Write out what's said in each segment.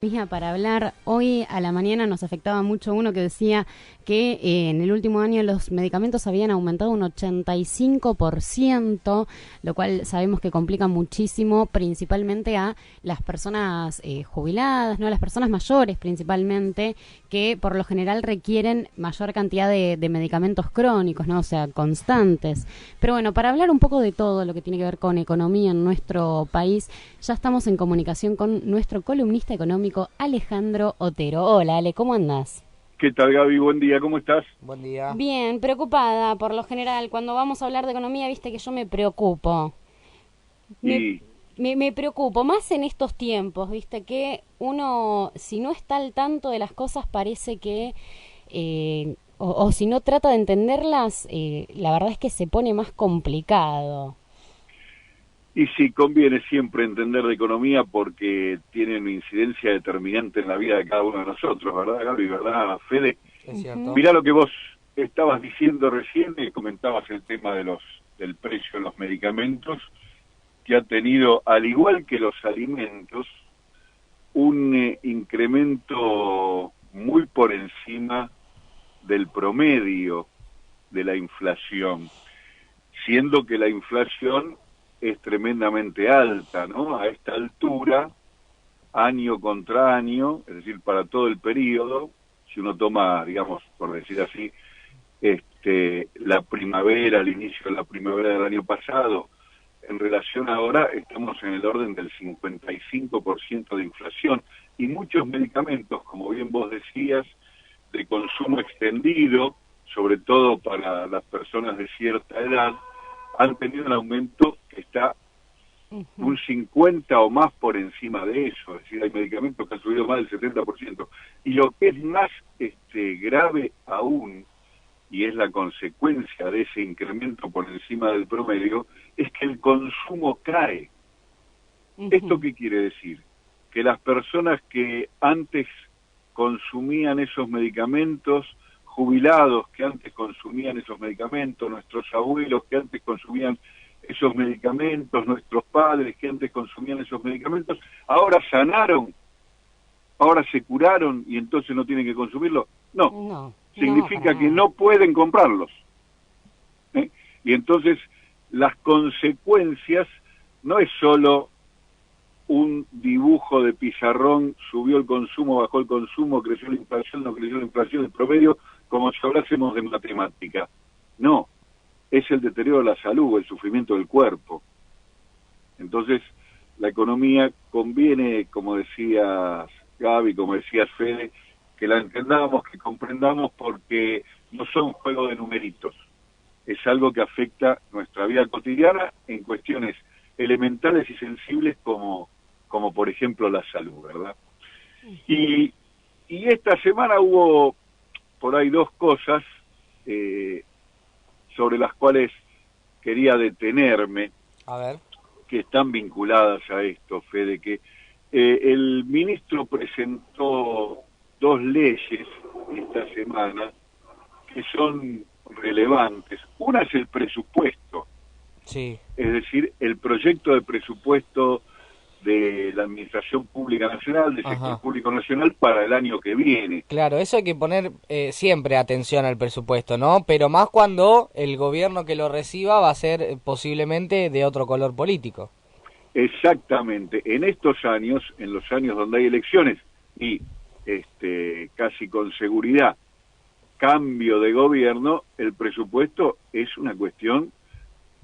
Mira, para hablar, hoy a la mañana nos afectaba mucho uno que decía que en el último año los medicamentos habían aumentado un 85%, lo cual sabemos que complica muchísimo, principalmente a las personas jubiladas, ¿no? A las personas mayores principalmente, que por lo general requieren mayor cantidad de medicamentos crónicos, ¿no? O sea, constantes. Pero bueno, para hablar un poco de todo lo que tiene que ver con economía en nuestro país, ya estamos en comunicación con nuestro columnista económico Alejandro Otero. Hola, Ale, ¿cómo andás? ¿Qué tal, Gaby? Buen día, ¿cómo estás? Buen día. Bien, preocupada por lo general. Cuando vamos a hablar de economía, viste que yo me preocupo. Me, Y, me preocupo, más en estos tiempos, viste que uno, si no está al tanto de las cosas, parece que, o si no trata de entenderlas, la verdad es que se pone más complicado. y sí, conviene siempre entender de economía porque tiene una incidencia determinante en la vida de cada uno de nosotros, ¿verdad, Gaby? ¿Verdad, Fede? Es Ujú. cierto. Mirá lo que vos estabas diciendo recién, comentabas el tema del precio de los medicamentos, que ha tenido, al igual que los alimentos, un incremento muy por encima del promedio de la inflación, siendo que la inflación es tremendamente alta, ¿no? A esta altura, año contra año, es decir, para todo el periodo, si uno toma, digamos, por decir así, la primavera, el inicio de la primavera del año pasado, en relación a ahora, estamos en el orden del 55% de inflación, y muchos medicamentos, como bien vos decías, de consumo extendido, sobre todo para las personas de cierta edad, han tenido un aumento que está Ujú. un 50 o más por encima de eso, es decir, hay medicamentos que han subido más del 70%. Y lo que es más grave aún, y es la consecuencia de ese incremento por encima del promedio, es que el consumo cae. ¿Esto Ujú. qué quiere decir? Que las personas que antes consumían esos medicamentos, jubilados que antes consumían esos medicamentos, nuestros abuelos que antes consumían esos medicamentos, nuestros padres que antes consumían esos medicamentos, ahora sanaron, ahora se curaron y entonces no tienen que consumirlos. No, No, no, para significa que nada. no pueden comprarlos, ¿eh? Y entonces las consecuencias no es solo un dibujo de pizarrón, subió el consumo, bajó el consumo, creció la inflación, no creció la inflación, el promedio, como si hablásemos de matemática. No, es el deterioro de la salud, el sufrimiento del cuerpo. Entonces, la economía conviene, como decías Gaby, como decías Fede, que la entendamos, que comprendamos, porque no son juego de numeritos. Es algo que afecta nuestra vida cotidiana en cuestiones elementales y sensibles como por ejemplo la salud, ¿verdad? Y, y esta semana hubo por ahí dos cosas eh, sobre las cuales quería detenerme, A ver. que están vinculadas a esto, Fede, que el ministro presentó dos leyes esta semana que son relevantes. Una es el presupuesto, Sí. es decir, el proyecto de presupuesto de la Administración Pública Nacional, del Sector Ajá. Público Nacional para el año que viene. Claro, eso hay que poner siempre atención al presupuesto, ¿no? Pero más cuando el gobierno que lo reciba va a ser posiblemente de otro color político. Exactamente, en estos años, en los años donde hay elecciones y casi con seguridad cambio de gobierno, el presupuesto es una cuestión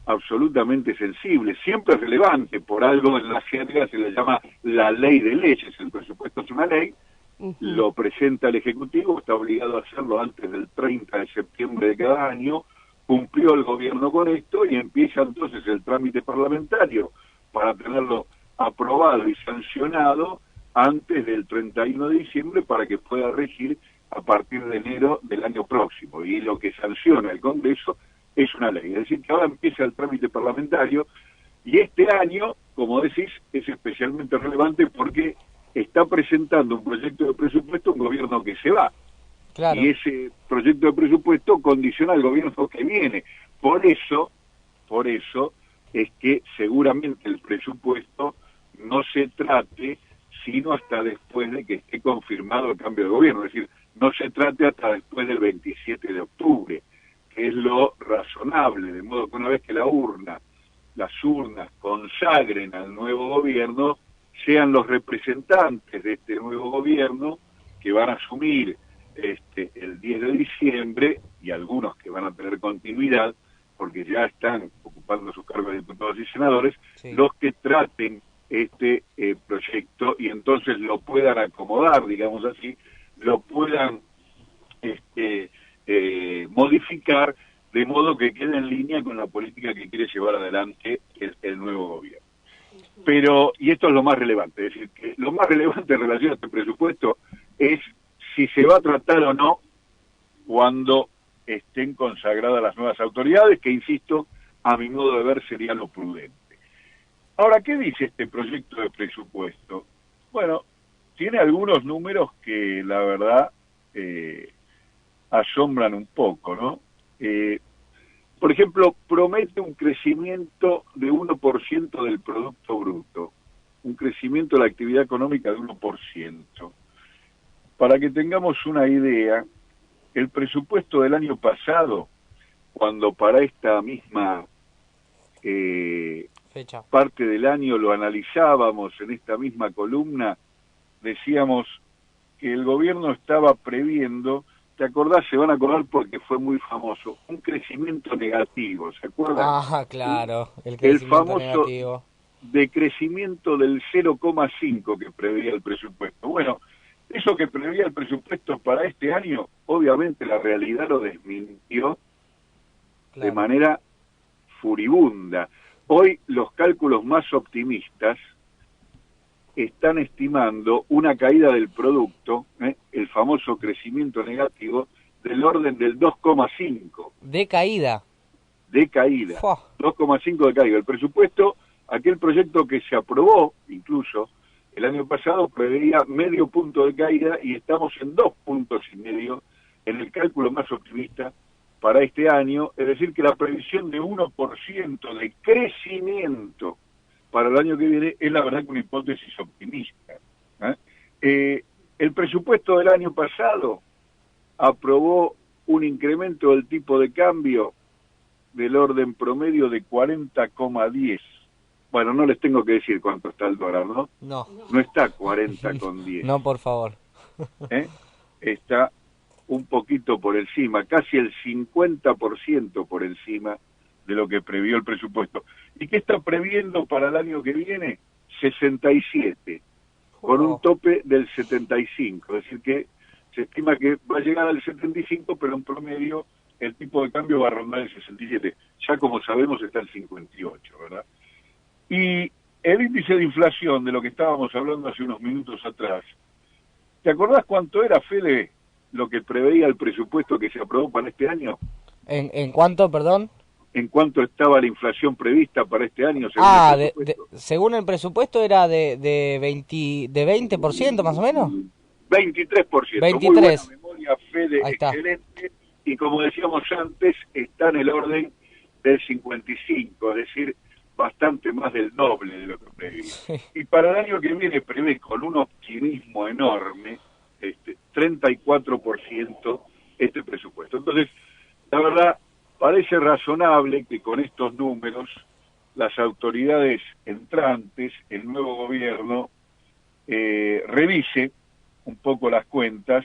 absolutamente sensible, siempre relevante, por algo en la jerga se le llama la ley de leyes, el presupuesto es una ley, Ujú. lo presenta el Ejecutivo, está obligado a hacerlo antes del 30 de septiembre de cada año, cumplió el gobierno con esto y empieza entonces el trámite parlamentario para tenerlo aprobado y sancionado antes del 31 de diciembre para que pueda regir a partir de enero del año próximo. Y lo que sanciona el Congreso es una ley. Es decir, que ahora empieza el trámite parlamentario y este año, como decís, es especialmente relevante porque está presentando un proyecto de presupuesto un gobierno que se va. Y Claro. ese proyecto de presupuesto condiciona al gobierno que viene. Por eso es que seguramente el presupuesto no se trate sino hasta después de que esté confirmado el cambio de gobierno. Es decir, no se trate hasta después del 27 de octubre, que es lo razonable, de modo que una vez que las urnas consagren al nuevo gobierno, sean los representantes de este nuevo gobierno que van a asumir el 10 de diciembre, y algunos que van a tener continuidad, porque ya están ocupando sus cargos de diputados y senadores, sí, los que traten este proyecto y entonces lo puedan acomodar, digamos así, lo puedan modificar de modo que quede en línea con la política que quiere llevar adelante el nuevo gobierno. Pero, y esto es lo más relevante, es decir, que lo más relevante en relación a este presupuesto es si se va a tratar o no cuando estén consagradas las nuevas autoridades, que insisto, a mi modo de ver sería lo prudente. Ahora, ¿qué dice este proyecto de presupuesto? Bueno, tiene algunos números que la verdad asombran un poco, ¿no? Por ejemplo, promete un crecimiento de 1% del Producto Bruto, un crecimiento de la actividad económica de 1%. Para que tengamos una idea, el presupuesto del año pasado, cuando para esta misma fecha, parte del año lo analizábamos en esta misma columna, decíamos que el gobierno estaba previendo, ¿te acordás? Se van a acordar porque fue muy famoso, un crecimiento negativo, ¿se acuerdan? Ah, claro, el famoso negativo. Decrecimiento del 0,5 que preveía el presupuesto. Bueno, eso que preveía el presupuesto para este año, obviamente la realidad lo desmintió, claro, de manera furibunda. Hoy los cálculos más optimistas están estimando una caída del producto, el famoso crecimiento negativo, del orden del 2,5. ¿De caída? De caída. 2,5 de caída. El presupuesto, aquel proyecto que se aprobó, incluso, el año pasado preveía medio punto de caída y estamos en 2,5 puntos en el cálculo más optimista para este año, es decir, que la previsión de 1% de crecimiento para el año que viene es la verdad que una hipótesis optimista. El presupuesto del año pasado aprobó un incremento del tipo de cambio del orden promedio de 40,10. Bueno, no les tengo que decir cuánto está el dólar, ¿no? No. No está 40,10. No, por favor. Está un poquito por encima, casi el 50% por encima de lo que previó el presupuesto. ¿Y qué está previendo para el año que viene? 67, con un tope del 75. Es decir, que se estima que va a llegar al 75, pero en promedio el tipo de cambio va a rondar el 67. Ya como sabemos está el 58, ¿verdad? Y el índice de inflación, de lo que estábamos hablando hace unos minutos atrás, ¿te acordás cuánto era, Fede, lo que preveía el presupuesto que se aprobó para este año? ¿En cuánto, perdón? ¿En cuánto estaba la inflación prevista para este año? Según el presupuesto era de 20% más o menos. 23%. 23%. Muy buena memoria, Fede, excelente. Y como decíamos antes, está en el orden del 55, es decir, bastante más del doble de lo que preveía. Sí. Y para el año que viene prevé con un optimismo enorme, 34% este presupuesto. Entonces, la verdad, parece razonable que con estos números las autoridades entrantes, el nuevo gobierno, revise un poco las cuentas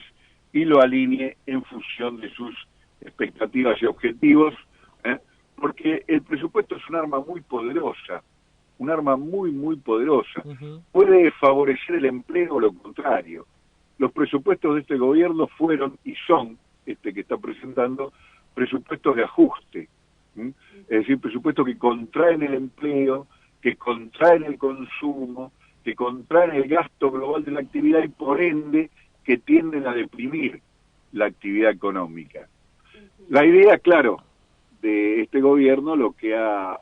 y lo alinee en función de sus expectativas y objetivos, porque el presupuesto es un arma muy poderosa, un arma muy, muy poderosa. Puede favorecer el empleo o lo contrario. Los presupuestos de este gobierno fueron y son, este que está presentando, presupuestos de ajuste, es decir, presupuestos que contraen el empleo, que contraen el consumo, que contraen el gasto global de la actividad y por ende que tienden a deprimir la actividad económica. La idea, claro, de este gobierno, lo que ha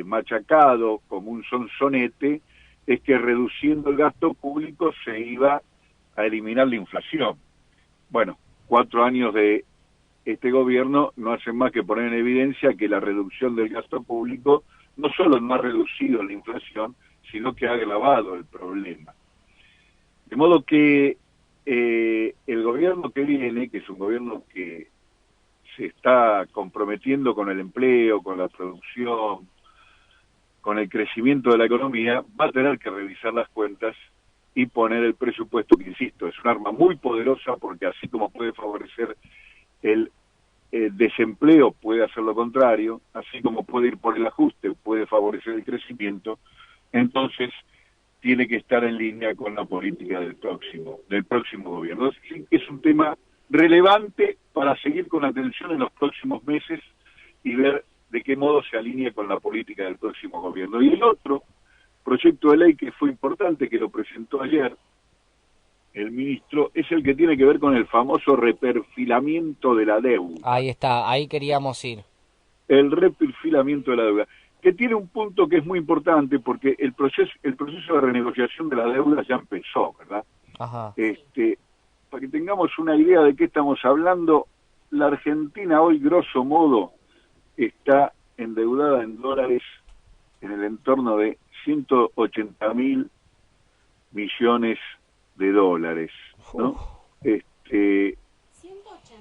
machacado como un sonsonete, es que reduciendo el gasto público se iba a eliminar la inflación. Bueno, 4 años de este gobierno no hacen más que poner en evidencia que la reducción del gasto público no solo no ha reducido la inflación, sino que ha agravado el problema. De modo que el gobierno que viene, que es un gobierno que se está comprometiendo con el empleo, con la producción, con el crecimiento de la economía, va a tener que revisar las cuentas y poner el presupuesto, que insisto, es un arma muy poderosa porque así como puede favorecer el desempleo, puede hacer lo contrario, así como puede ir por el ajuste, puede favorecer el crecimiento, entonces tiene que estar en línea con la política del próximo gobierno. Es un tema relevante para seguir con atención en los próximos meses y ver de qué modo se alinea con la política del próximo gobierno. Y el otro proyecto de ley que fue importante, que lo presentó ayer el ministro, es el que tiene que ver con el famoso reperfilamiento de la deuda. Ahí está, ahí queríamos ir. El reperfilamiento de la deuda, que tiene un punto que es muy importante porque el proceso de renegociación de la deuda ya empezó, ¿verdad? Ajá. Para que tengamos una idea de qué estamos hablando, la Argentina hoy, grosso modo, está endeudada en dólares en el entorno de 180.000 millones de dólares, ¿no?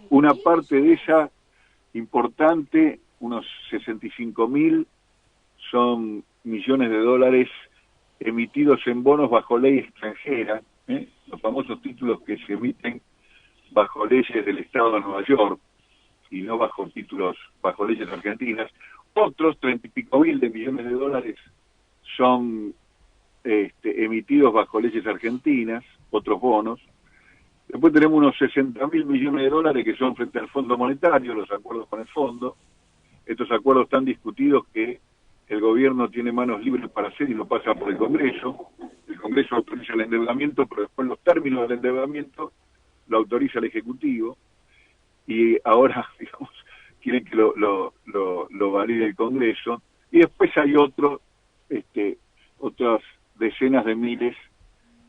Una parte de esa importante, unos 65.000, son millones de dólares emitidos en bonos bajo ley extranjera, los famosos títulos que se emiten bajo leyes del Estado de Nueva York y no bajo leyes argentinas. Otros 30 y pico mil de millones de dólares son emitidos bajo leyes argentinas, otros bonos. Después tenemos unos 60.000 millones de dólares que son frente al Fondo Monetario, los acuerdos con el fondo. Estos acuerdos están discutidos que el gobierno tiene manos libres para hacer y lo pasa por el Congreso. El Congreso autoriza el endeudamiento, pero después los términos del endeudamiento lo autoriza el Ejecutivo. Y ahora, digamos, quieren que lo valide el Congreso. Y después hay otras decenas de miles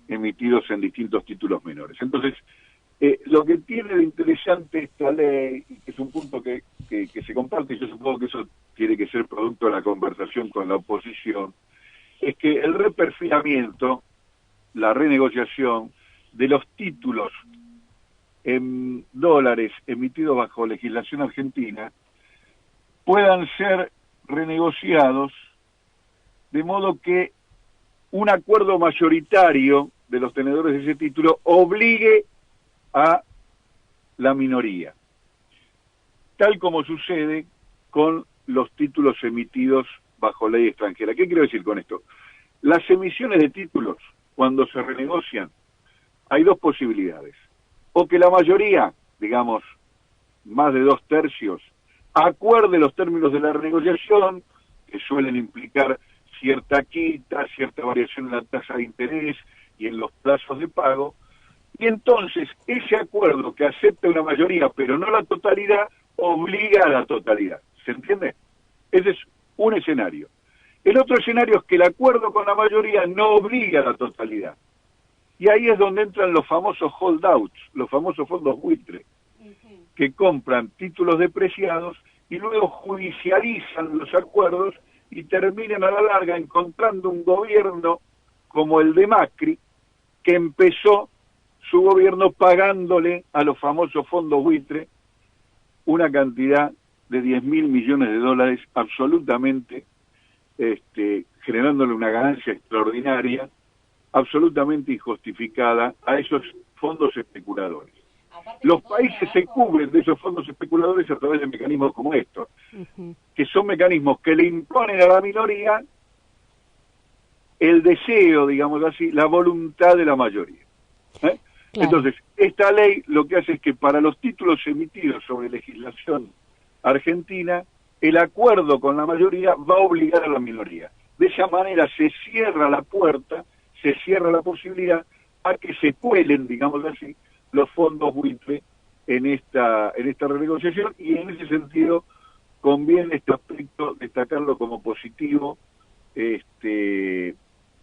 emitidos en distintos títulos menores. Entonces, lo que tiene de interesante esta ley, que es un punto que se comparte, y yo supongo que eso tiene que ser producto de la conversación con la oposición, es que el reperfilamiento, la renegociación de los títulos en dólares emitidos bajo legislación argentina puedan ser renegociados de modo que un acuerdo mayoritario de los tenedores de ese título obligue a la minoría, tal como sucede con los títulos emitidos bajo ley extranjera. ¿Qué quiero decir con esto? Las emisiones de títulos, cuando se renegocian, hay dos posibilidades. O que la mayoría, digamos, más de 2/3, acuerde los términos de la renegociación, que suelen implicar cierta quita, cierta variación en la tasa de interés y en los plazos de pago, y entonces ese acuerdo que acepta una mayoría, pero no la totalidad, obliga a la totalidad. ¿Se entiende? Ese es un escenario. El otro escenario es que el acuerdo con la mayoría no obliga a la totalidad. Y ahí es donde entran los famosos holdouts, los famosos fondos buitre, que compran títulos depreciados y luego judicializan los acuerdos y terminan a la larga encontrando un gobierno como el de Macri, que empezó su gobierno pagándole a los famosos fondos buitre una cantidad de 10.000 millones de dólares absolutamente, generándole una ganancia extraordinaria, absolutamente injustificada a esos fondos especuladores. Los países se cubren de esos fondos especuladores a través de mecanismos como estos, que son mecanismos que le imponen a la minoría el deseo, digamos así, la voluntad de la mayoría. Claro. Entonces, esta ley lo que hace es que para los títulos emitidos sobre legislación argentina, el acuerdo con la mayoría va a obligar a la minoría. De esa manera se cierra la puerta, se cierra la posibilidad a que se cuelen, digamos así, los fondos buitre en esta renegociación, y en ese sentido conviene este aspecto destacarlo como positivo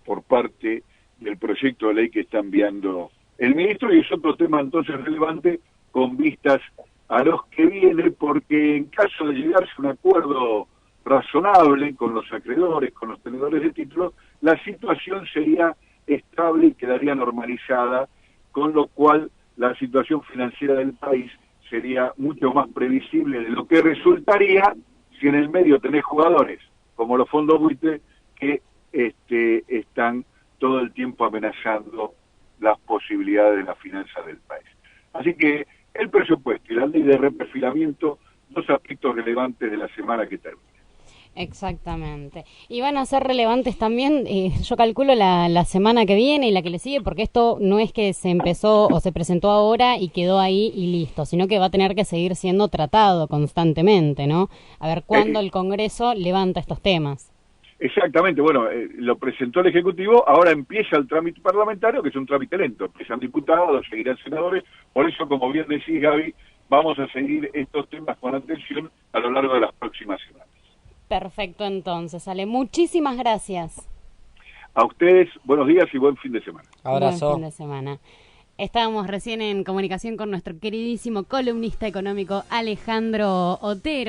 por parte del proyecto de ley que está enviando el ministro, y es otro tema entonces relevante con vistas a los que viene, porque en caso de llegarse a un acuerdo razonable con los acreedores, con los tenedores de títulos, la situación sería estable y quedaría normalizada, con lo cual la situación financiera del país sería mucho más previsible de lo que resultaría si en el medio tenés jugadores como los fondos buitre que están todo el tiempo amenazando las posibilidades de la finanza del país. Así que el presupuesto y la ley de reperfilamiento, dos aspectos relevantes de la semana que termina. Exactamente. Y van a ser relevantes también, yo calculo, la semana que viene y la que le sigue, porque esto no es que se empezó o se presentó ahora y quedó ahí y listo, sino que va a tener que seguir siendo tratado constantemente, ¿no? A ver cuándo el Congreso levanta estos temas. Exactamente, bueno, lo presentó el Ejecutivo, ahora empieza el trámite parlamentario, que es un trámite lento, empiezan diputados, seguirán senadores, por eso, como bien decís, Gaby, vamos a seguir estos temas con atención a lo largo de las próximas semanas. Perfecto, entonces, Ale, muchísimas gracias. A ustedes, buenos días y buen fin de semana. Abrazo. Buen fin de semana. Estábamos recién en comunicación con nuestro queridísimo columnista económico Alejandro Otero.